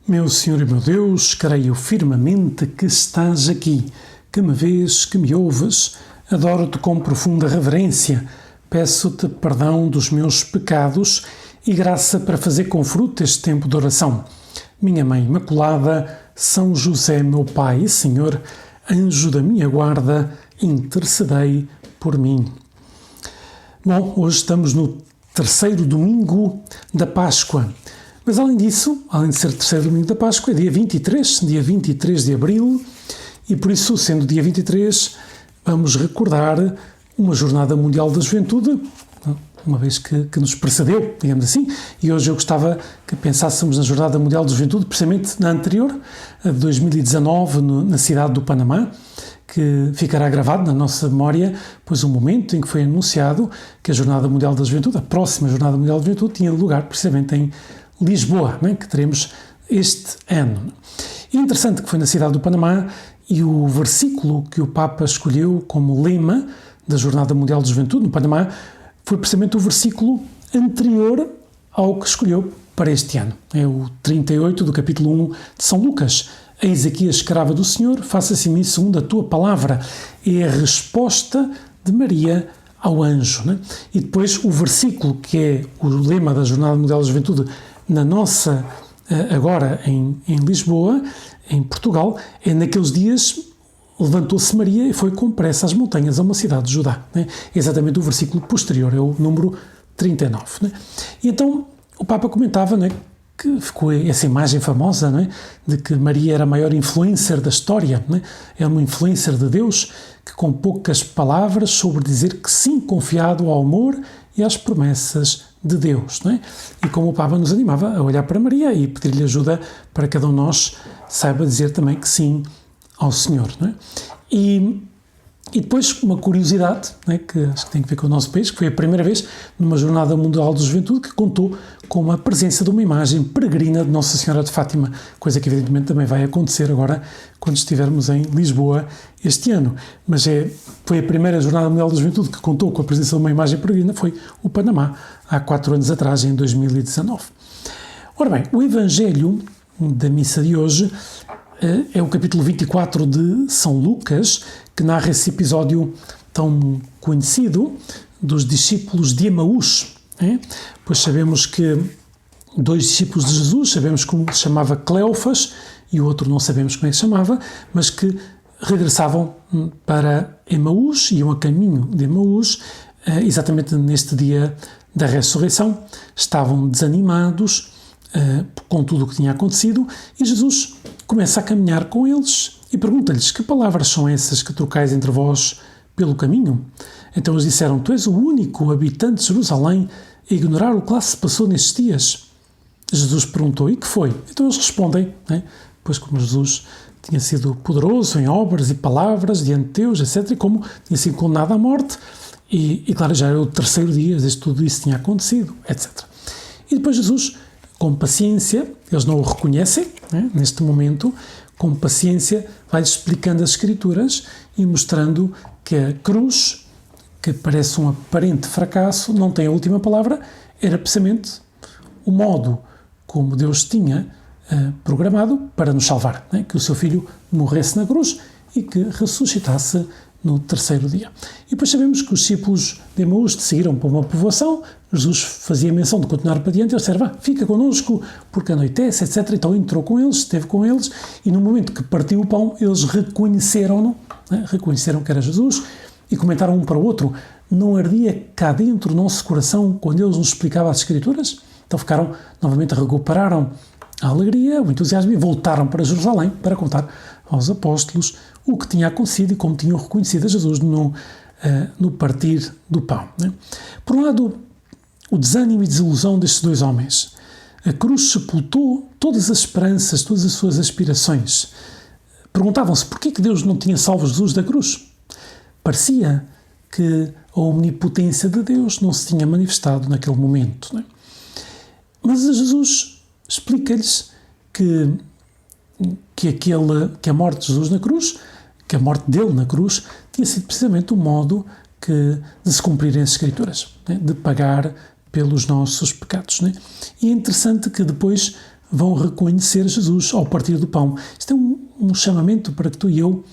Meu Senhor e meu Deus, creio firmemente que estás aqui, que me vês, que me ouves. Adoro-te com profunda reverência. Peço-te perdão dos meus pecados e graça para fazer com fruto este tempo de oração. Minha Mãe Imaculada, São José, meu Pai e Senhor, anjo da minha guarda, intercedei por mim. Bom, hoje estamos no terceiro domingo da Páscoa. Mas além disso, além de ser terceiro domingo da Páscoa, é dia 23 de abril, e por isso, sendo dia 23, vamos recordar uma Jornada Mundial da Juventude, uma vez que nos precedeu, digamos assim, e hoje eu gostava que pensássemos na Jornada Mundial da Juventude, precisamente na anterior, a de 2019, na cidade do Panamá, que ficará gravado na nossa memória, pois o momento em que foi anunciado que a Jornada Mundial da Juventude, a próxima Jornada Mundial da Juventude, tinha lugar precisamente em Lisboa, né, que teremos este ano. E interessante que foi na cidade do Panamá, e o versículo que o Papa escolheu como lema da Jornada Mundial da Juventude no Panamá foi precisamente o versículo anterior ao que escolheu para este ano. É o 38 do capítulo 1 de São Lucas. Eis aqui a escrava do Senhor, faça-se em mim segundo a tua palavra. É a resposta de Maria ao anjo. Né? E depois o versículo que é o lema da Jornada Mundial da Juventude na nossa, agora em Lisboa, em Portugal, é naqueles dias levantou-se Maria e foi com pressa às montanhas a uma cidade de Judá. Né? Exatamente o versículo posterior, é o número 39. Né? E então o Papa comentava, né, que ficou essa imagem famosa, né, de que Maria era a maior influencer da história, né? Era uma influencer de Deus que com poucas palavras soube dizer que sim, confiado ao amor e às promessas de Deus. Né? E como o Papa nos animava a olhar para Maria e pedir-lhe ajuda para cada um de nós saiba dizer também que sim ao Senhor. Né? E depois uma curiosidade, né, que acho que tem a ver com o nosso país, que foi a primeira vez numa Jornada Mundial da Juventude que contou com a presença de uma imagem peregrina de Nossa Senhora de Fátima, coisa que evidentemente também vai acontecer agora quando estivermos em Lisboa este ano. Mas foi a primeira Jornada Mundial da Juventude que contou com a presença de uma imagem peregrina, foi o Panamá, há 4 anos atrás, em 2019. Ora bem, o Evangelho da missa de hoje é o capítulo 24 de São Lucas, que narra esse episódio tão conhecido dos discípulos de Emaús. Pois sabemos que 2 discípulos de Jesus, sabemos que um se chamava Cleófas e o outro não sabemos como é que se chamava, mas que regressavam para Emaús, iam a caminho de Emaús, exatamente neste dia da ressurreição. Estavam desanimados com tudo o que tinha acontecido, e Jesus começa a caminhar com eles e pergunta-lhes: que palavras são essas que trocais entre vós pelo caminho? Então eles disseram: tu és o único habitante de Jerusalém a ignorar o que lá se passou nestes dias. Jesus perguntou: e que foi? Então eles respondem, né? Pois como Jesus tinha sido poderoso em obras e palavras diante de Deus, etc., e como tinha sido condenado à morte, e claro, já era o 3º dia desde que tudo isso tinha acontecido, etc. E depois Jesus, com paciência, eles não o reconhecem, né, neste momento, com paciência vai explicando as Escrituras e mostrando que a cruz, que parece um aparente fracasso, não tem a última palavra, era precisamente o modo como Deus tinha programado para nos salvar, né, que o seu Filho morresse na cruz e que ressuscitasse no 3º dia. E depois sabemos que os discípulos de Emaús seguiram para uma povoação. Jesus fazia menção de continuar para diante, e eles disseram: fica connosco, porque anoitece, etc. Então entrou com eles, esteve com eles, e no momento que partiu o pão, eles reconheceram-no, né? Reconheceram que era Jesus, e comentaram um para o outro: não ardia cá dentro o nosso coração quando ele nos explicava as Escrituras? Então novamente recuperaram a alegria, o entusiasmo, e voltaram para Jerusalém para contar aos apóstolos o que tinha acontecido e como tinham reconhecido a Jesus no partir do pão. Né? Por um lado, o desânimo e desilusão destes 2 homens. A cruz sepultou todas as esperanças, todas as suas aspirações. Perguntavam-se porquê que Deus não tinha salvo Jesus da cruz. Parecia que a omnipotência de Deus não se tinha manifestado naquele momento. Né? Mas Jesus explica-lhes que a morte de Jesus na cruz, que a morte dele na cruz, tinha sido precisamente o modo de se cumprirem as Escrituras, né? De pagar pelos nossos pecados. Né? E é interessante que depois vão reconhecer Jesus ao partir do pão. Isto é um chamamento para que tu e eu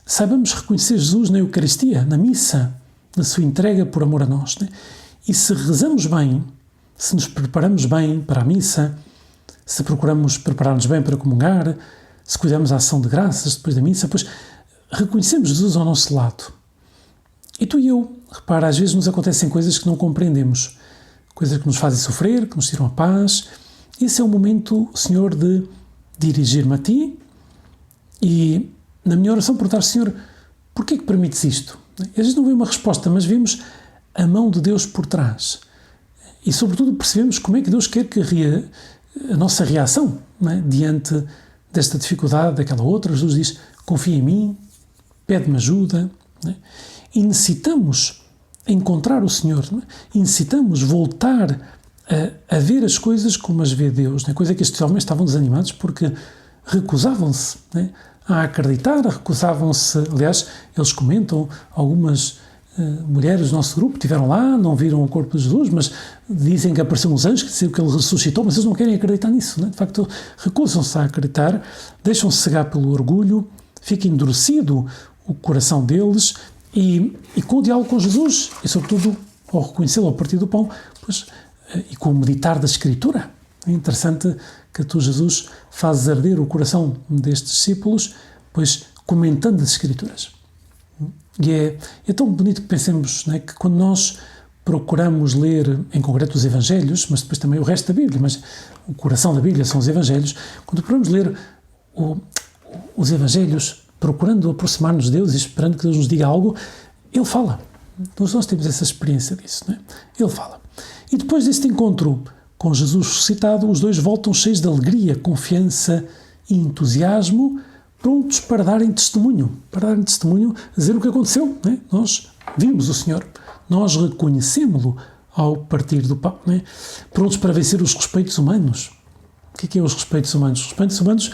saibamos reconhecer Jesus na Eucaristia, na missa, na sua entrega por amor a nós. Né? E se rezamos bem, se nos preparamos bem para a missa, se procuramos preparar-nos bem para comungar, se cuidamos da ação de graças depois da missa, pois reconhecemos Jesus ao nosso lado. E tu e eu, repara, às vezes nos acontecem coisas que não compreendemos, coisas que nos fazem sofrer, que nos tiram a paz. Esse é o momento, Senhor, de dirigir-me a Ti e, na minha oração, perguntar, Senhor, porquê é que permites isto? E às vezes não vem uma resposta, mas vemos a mão de Deus por trás. E, sobretudo, percebemos como é que Deus quer que a nossa reação, né, diante desta dificuldade, daquela outra. Jesus diz, confia em mim, pede-me ajuda. Né? E necessitamos encontrar o Senhor, né? E necessitamos voltar a ver as coisas como as vê Deus. Né? Coisa que estes homens estavam desanimados porque recusavam-se, né, a acreditar, recusavam-se. Aliás, eles comentam, algumas mulheres do nosso grupo estiveram lá, não viram o corpo de Jesus, mas dizem que apareceram uns anjos que diziam que ele ressuscitou, mas eles não querem acreditar nisso. Né? De facto, recusam-se a acreditar, deixam-se cegar pelo orgulho, fica endurecido o coração deles e com o diálogo com Jesus e, sobretudo, ao reconhecê-lo a partir do pão, pois, e com o meditar da Escritura. É interessante que tu, Jesus, fazes arder o coração destes discípulos, pois comentando as Escrituras. E é tão bonito que pensemos, né, que quando nós procuramos ler, em concreto, os Evangelhos, mas depois também o resto da Bíblia, mas o coração da Bíblia são os Evangelhos, quando procuramos ler os Evangelhos, procurando aproximar-nos de Deus e esperando que Deus nos diga algo, Ele fala. Nós temos essa experiência disso, né? Ele fala. E depois deste encontro com Jesus ressuscitado, os dois voltam cheios de alegria, confiança e entusiasmo, prontos para darem testemunho, dizer o que aconteceu. Né? Nós vimos o Senhor, nós reconhecemos-lo ao partir do pão, né? Prontos para vencer os respeitos humanos. O que é os respeitos humanos? Os respeitos humanos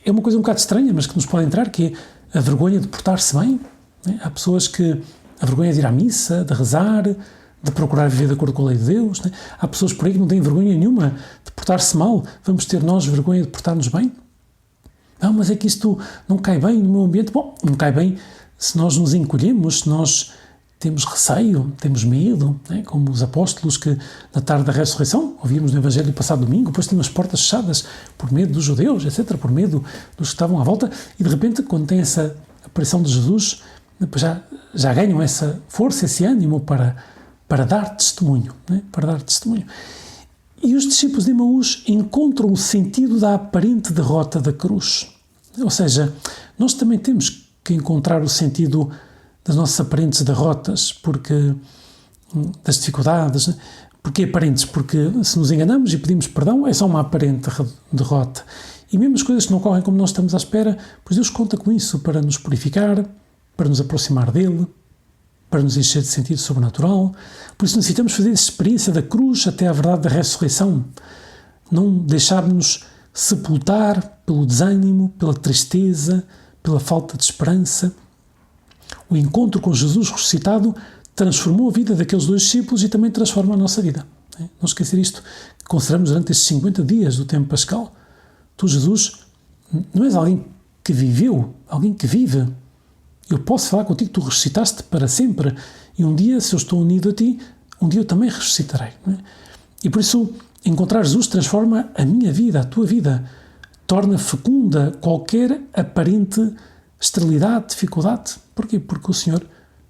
é uma coisa um bocado estranha, mas que nos pode entrar, que é a vergonha de portar-se bem. Né? Há pessoas que a vergonha de ir à missa, de rezar, de procurar viver de acordo com a lei de Deus. Né? Há pessoas por aí que não têm vergonha nenhuma de portar-se mal. Vamos ter nós vergonha de portar-nos bem? Não, mas é que isto não cai bem no meu ambiente. Bom, não cai bem se nós nos encolhemos, se nós temos receio, temos medo, né? Como os apóstolos que na tarde da ressurreição, ouvíamos no Evangelho passado domingo, depois tinham as portas fechadas por medo dos judeus, etc., por medo dos que estavam à volta, e de repente, quando tem essa aparição de Jesus, já ganham essa força, esse ânimo para dar testemunho, né? Para dar testemunho. E os discípulos de Emaús encontram o sentido da aparente derrota da cruz. Ou seja, nós também temos que encontrar o sentido das nossas aparentes derrotas, porque das dificuldades. Né? Porquê aparentes? Porque se nos enganamos e pedimos perdão, é só uma aparente derrota. E mesmo as coisas que não correm como nós estamos à espera, pois Deus conta com isso para nos purificar, para nos aproximar dele, para nos encher de sentido sobrenatural. Por isso necessitamos fazer essa experiência da cruz até à verdade da ressurreição. Não deixar-nos sepultar pelo desânimo, pela tristeza, pela falta de esperança. O encontro com Jesus ressuscitado transformou a vida daqueles dois discípulos e também transforma a nossa vida. Não esquecer isto que consideramos durante estes 50 dias do tempo pascal. Tu, Jesus, não és alguém que viveu, alguém que vive. Eu posso falar contigo, tu ressuscitaste para sempre. E um dia, se eu estou unido a ti, um dia eu também ressuscitarei. Não é? E por isso, encontrar Jesus transforma a minha vida, a tua vida. Torna fecunda qualquer aparente esterilidade, dificuldade. Porquê? Porque o Senhor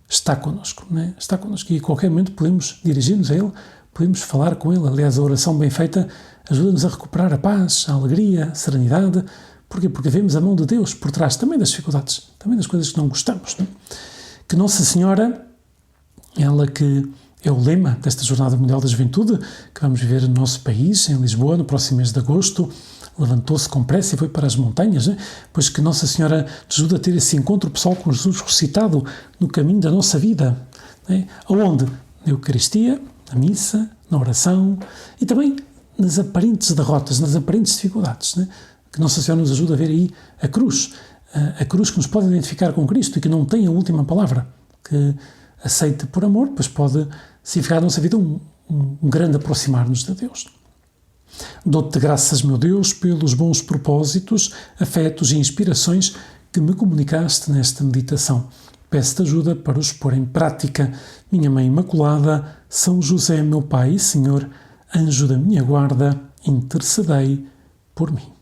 está connosco. Não é? Está connosco. E a qualquer momento podemos dirigir-nos a Ele, podemos falar com Ele. Aliás, a oração bem feita ajuda-nos a recuperar a paz, a alegria, a serenidade. Porquê? Porque vemos a mão de Deus por trás também das dificuldades, também das coisas que não gostamos. Não é? Que Nossa Senhora, ela que é o lema desta Jornada Mundial da Juventude, que vamos viver no nosso país, em Lisboa, no próximo mês de agosto, levantou-se com pressa e foi para as montanhas, né? Pois que Nossa Senhora nos ajuda a ter esse encontro pessoal com Jesus ressuscitado no caminho da nossa vida. Né? Aonde? Na Eucaristia, na missa, na oração e também nas aparentes derrotas, nas aparentes dificuldades. Né? Que Nossa Senhora nos ajuda a ver aí a cruz que nos pode identificar com Cristo e que não tem a última palavra, que aceita por amor, pois pode significar na nossa vida um grande aproximar-nos de Deus. Dou-te graças, meu Deus, pelos bons propósitos, afetos e inspirações que me comunicaste nesta meditação. Peço-te ajuda para os pôr em prática. Minha Mãe Imaculada, São José, meu Pai e Senhor, anjo da minha guarda, intercedei por mim.